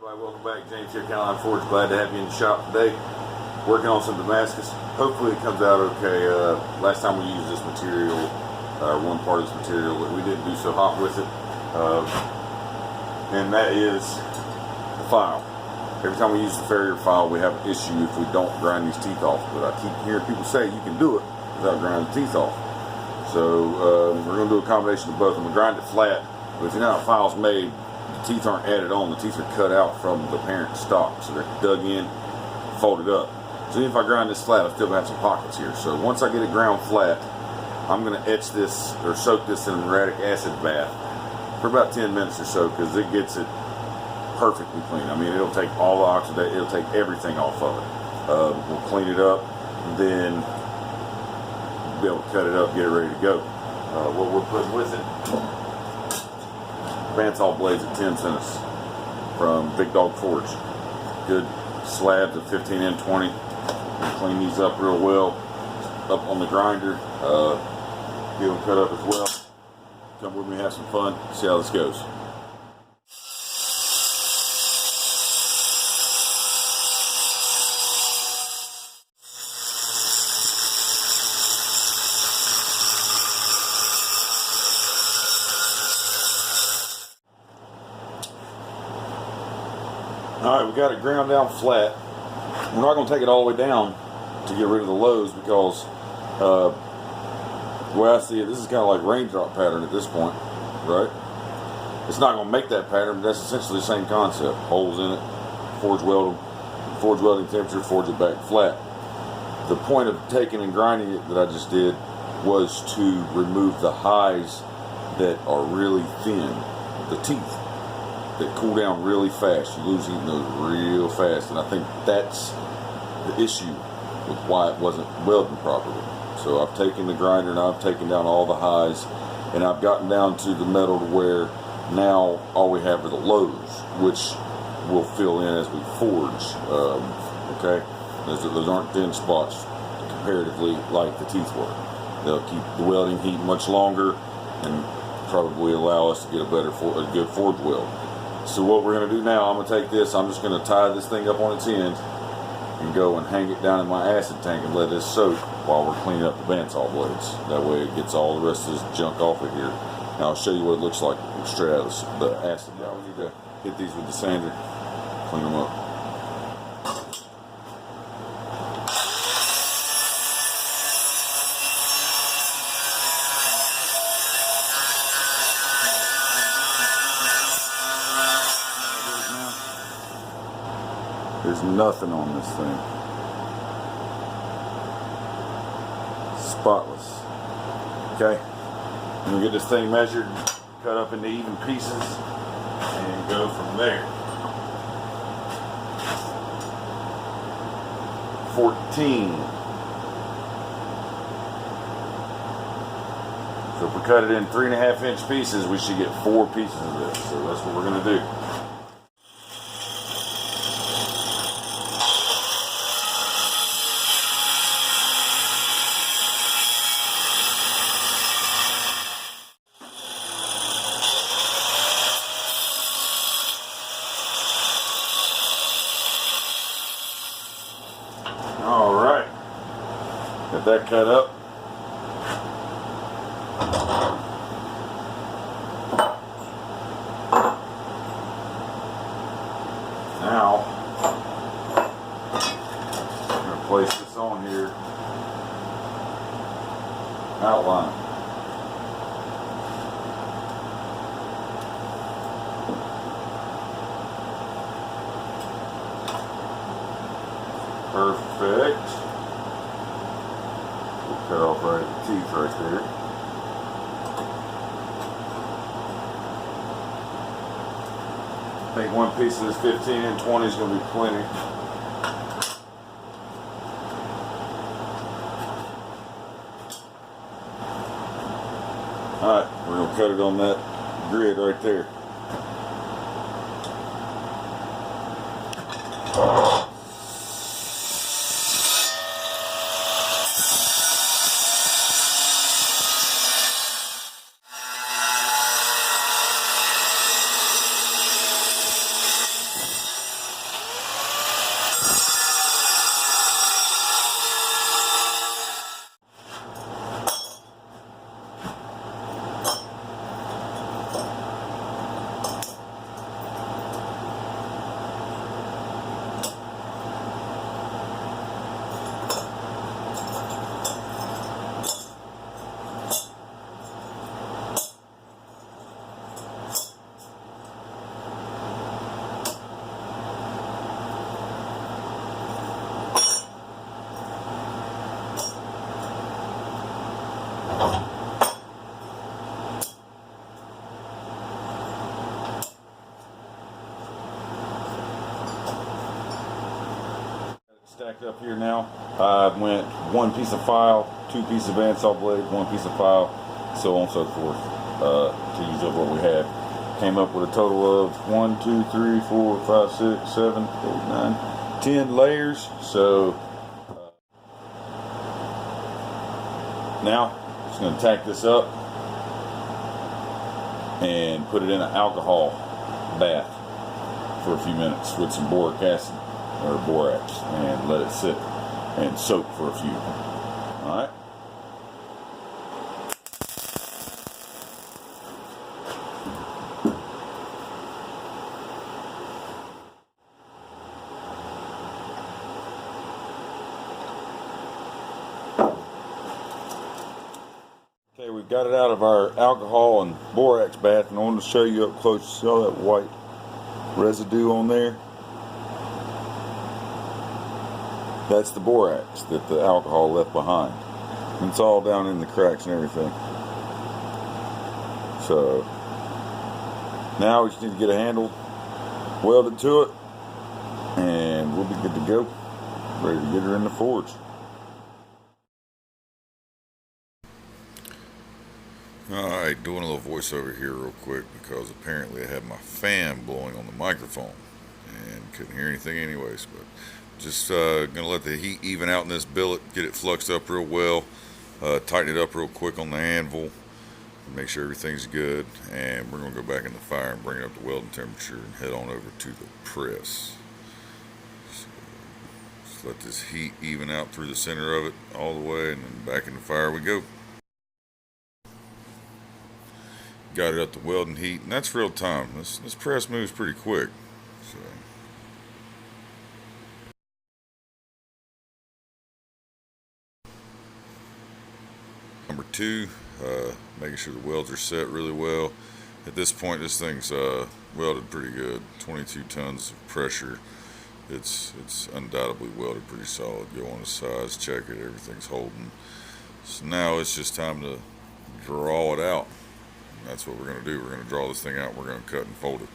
Everybody, welcome back. James here, Caroline Forge. Glad to have you in the shop today. Working on some Damascus. Hopefully it comes out okay. Last time we used this material, one part of this material, we didn't do so hot with it. And that is the file. Every time we use the Farrier file, we have an issue if we don't grind these teeth off. But I keep hearing people say you can do it without grinding the teeth off. So we're going to do a combination of both. I'm going to grind it flat. But if you know how a file's made, the teeth aren't added on. The teeth are cut out from the parent stock. So they're dug in, folded up. So even if I grind this flat, I still have some pockets here. So once I get it ground flat, I'm going to etch this or soak this in a muriatic acid bath for about 10 minutes or so, because it gets it perfectly clean. I mean, it'll take all the oxidation, it'll take everything off of it. We'll clean it up, and then be able to cut it up, get it ready to go. What we're putting with it, bandsaw blades at 10 cents from Big Dog Forge. Good slabs of 15 and 20. We'll clean these up real well, up on the grinder. Get them cut up as well. Come with me, have some fun, see how this goes. Alright, we got it ground down flat. We're not going to take it all the way down to get rid of the lows, because the way I see it, this is kind of like raindrop pattern at this point, right? It's not going to make that pattern, but that's essentially the same concept. Holes in it, forge weld them, forge welding temperature, forge it back flat. The point of taking and grinding it that I just did was to remove the highs that are really thin, the teeth that cool down really fast. You lose heat those real fast, and I think that's the issue with why it wasn't welding properly. So I've taken the grinder and I've taken down all the highs, and I've gotten down to the metal to where now all we have are the lows, which we'll fill in as we forge. Okay, those aren't thin spots comparatively like the teeth were. They'll keep the welding heat much longer and probably allow us to get a good forge weld. So what we're going to do now, I'm going to take this, I'm just going to tie this thing up on its end and go and hang it down in my acid tank and let this soak while we're cleaning up the bandsaw blades. That way it gets all the rest of this junk off of here. Now I'll show you what it looks like straight out of the acid. Now we need to hit these with the sander, clean them up. There's nothing on this thing. Spotless. Okay? I'm going to get this thing measured, cut up into even pieces, and go from there. 14. So if we cut it in 3.5 inch pieces, we should get 4 pieces of this. So that's what we're going to do. Alright, got that cut up. Now, I'm going to place this on here, outline. Perfect. We'll cut off right at the teeth right there. I think one piece of this 15 and 20 is going to be plenty. Alright, we're going to cut it on that grid right there. Up here now, I went 1 piece of file, 2 pieces of bandsaw blade, 1 piece of file, so on and so forth, to use up what we had. Came up with a total of 1, 2, 3, 4, 5, 6, 7, 8, 9, 10 layers. So now just going to tack this up and put it in an alcohol bath for a few minutes with some boric acid or borax and let it sit and soak for a few. Alright. Okay, we've got it out of our alcohol and borax bath, and I wanted to show you up close. See all that white residue on there? That's the borax that the alcohol left behind. And it's all down in the cracks and everything. So now we just need to get a handle welded to it, and we'll be good to go. Ready to get her in the forge. Alright, doing a little voiceover here real quick because apparently I had my fan blowing on the microphone and couldn't hear anything anyways, but just gonna let the heat even out in this billet, get it fluxed up real well, tighten it up real quick on the anvil, make sure everything's good, and we're gonna go back in the fire and bring it up to welding temperature and head on over to the press. So just let this heat even out through the center of it all the way, and then back in the fire we go. Got it up to welding heat, and that's real time. This press moves pretty quick. So number 2, making sure the welds are set really well. At this point, this thing's welded pretty good. 22 tons of pressure. It's undoubtedly welded pretty solid. Go on the sides, check it, everything's holding. So now it's just time to draw it out. And that's what we're going to do. We're going to draw this thing out. We're going to cut and fold it.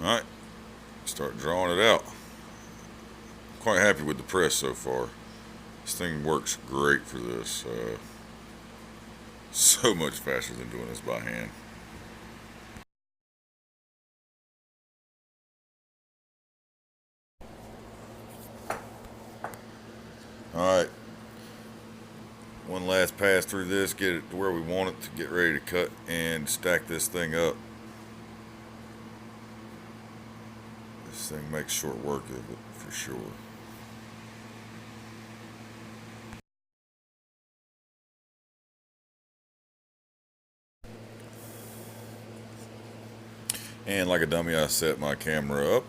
Alright, start drawing it out. Quite happy with the press so far. This thing works great for this. So much faster than doing this by hand. Alright, one last pass through this, get it to where we want it to get ready to cut and stack this thing up. This thing makes short work of it for sure. And like a dummy, I set my camera up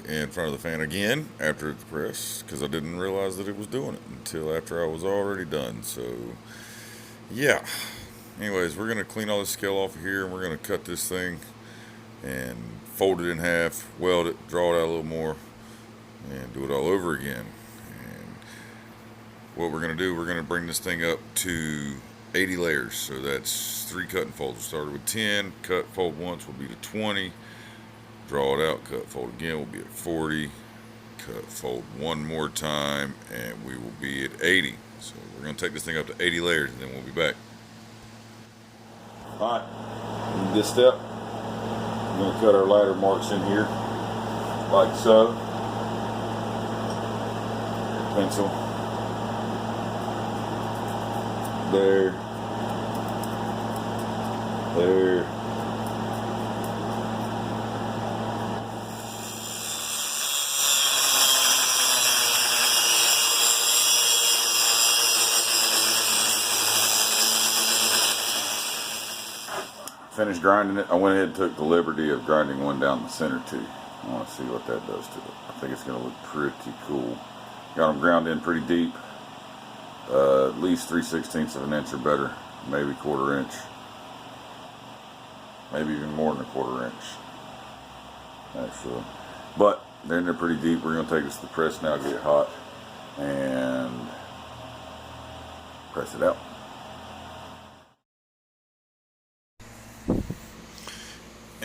in front of the fan again after the press because I didn't realize that it was doing it until after I was already done. So yeah, anyways, we're gonna clean all this scale off of here, and we're gonna cut this thing and fold it in half, weld it, draw it out a little more, and do it all over again. And what we're gonna do, we're gonna bring this thing up to 80 layers. So that's 3 cut and folds. We started with 10, cut, fold once will be to 20. Draw it out, cut, fold again, we'll be at 40, cut, fold one more time, and we will be at 80. So we're going to take this thing up to 80 layers, and then we'll be back. Alright, this step, I'm going to cut our ladder marks in here, like so. Pencil. There. There. Finished grinding it. I went ahead and took the liberty of grinding one down the center too. I want to see what that does to it. I think it's going to look pretty cool. Got them ground in pretty deep. At least 3/16 of an inch or better. Maybe 1/4 inch. Maybe even more than 1/4 inch. Actually. But they're in there pretty deep. We're going to take this to the press now, get it hot, and press it out.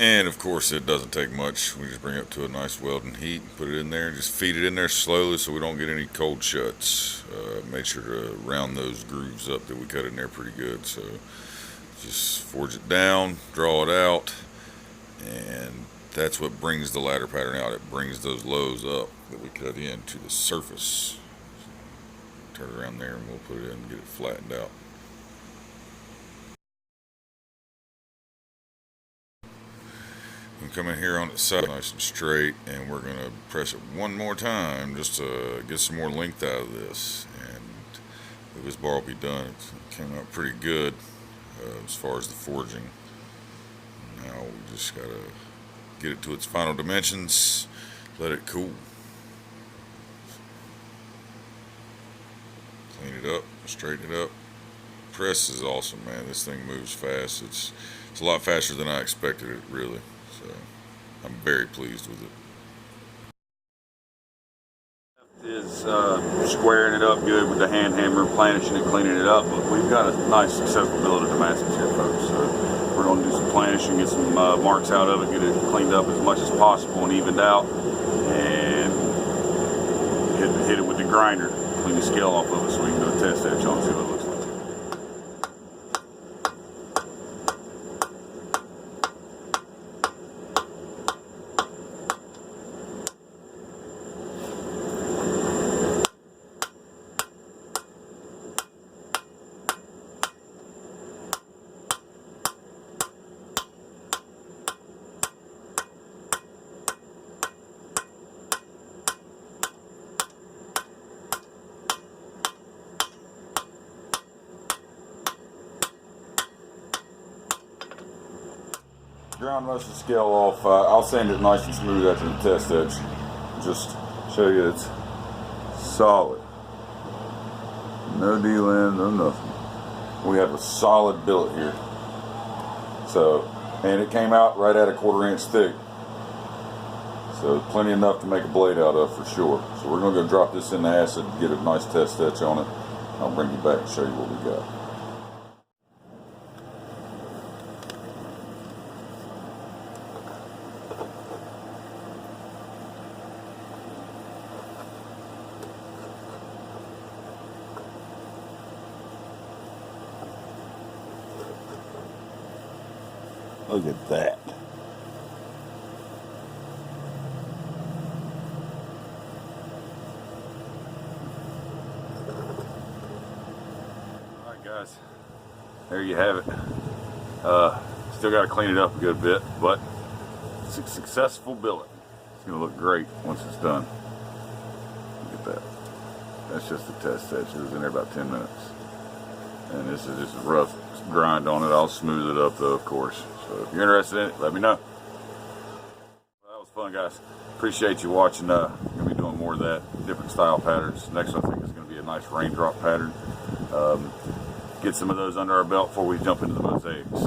And of course it doesn't take much. We just bring it up to a nice welding heat, put it in there, and just feed it in there slowly so we don't get any cold shuts. Make sure to round those grooves up that we cut in there pretty good. So just forge it down, draw it out, and that's what brings the ladder pattern out. It brings those lows up that we cut in to the surface. Turn it around there and we'll put it in and get it flattened out. We come in here on its side nice and straight, and we're going to press it one more time just to get some more length out of this, and this bar will be done. It came out pretty good as far as the forging. Now we just got to get it to its final dimensions, let it cool, clean it up, straighten it up. Press is awesome, man. This thing moves fast. It's a lot faster than I expected it, really. So I'm very pleased with it. Is squaring it up good with the hand hammer, planishing it, cleaning it up. But we've got a nice successful billet of Damascus here, folks. So we're going to do some planishing, get some marks out of it, get it cleaned up as much as possible and evened out, and hit it with the grinder, clean the scale off of it so we can do a test edge on it, see what it looks like. Ground most of the scale off. I'll sand it nice and smooth after the test edge. Just show you it's solid. No D-land, no nothing. We have a solid billet here. So, and it came out right at a 1/4 inch thick. So plenty enough to make a blade out of for sure. So we're going to go drop this in the acid and get a nice test edge on it. I'll bring you back and show you what we got. Look at that. Alright guys, there you have it. Still got to clean it up a good bit, but it's a successful billet. It's going to look great once it's done. Look at that. That's just the test edge. It was in there about 10 minutes. And this is just a rough grind on it. I'll smooth it up though, of course. So if you're interested in it, let me know. Well, that was fun, guys. Appreciate you watching. We're going to be doing more of that, different style patterns. Next one I think is going to be a nice raindrop pattern. Get some of those under our belt before we jump into the mosaics.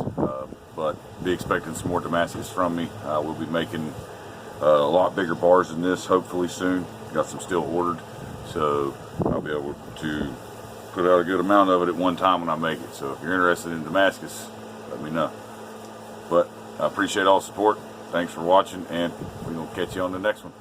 But be expecting some more Damascus from me. We'll be making a lot bigger bars than this hopefully soon. Got some still ordered, so I'll be able to put out a good amount of it at one time when I make it. So if you're interested in Damascus, let me know. But I appreciate all the support. Thanks for watching, and we're going to catch you on the next one.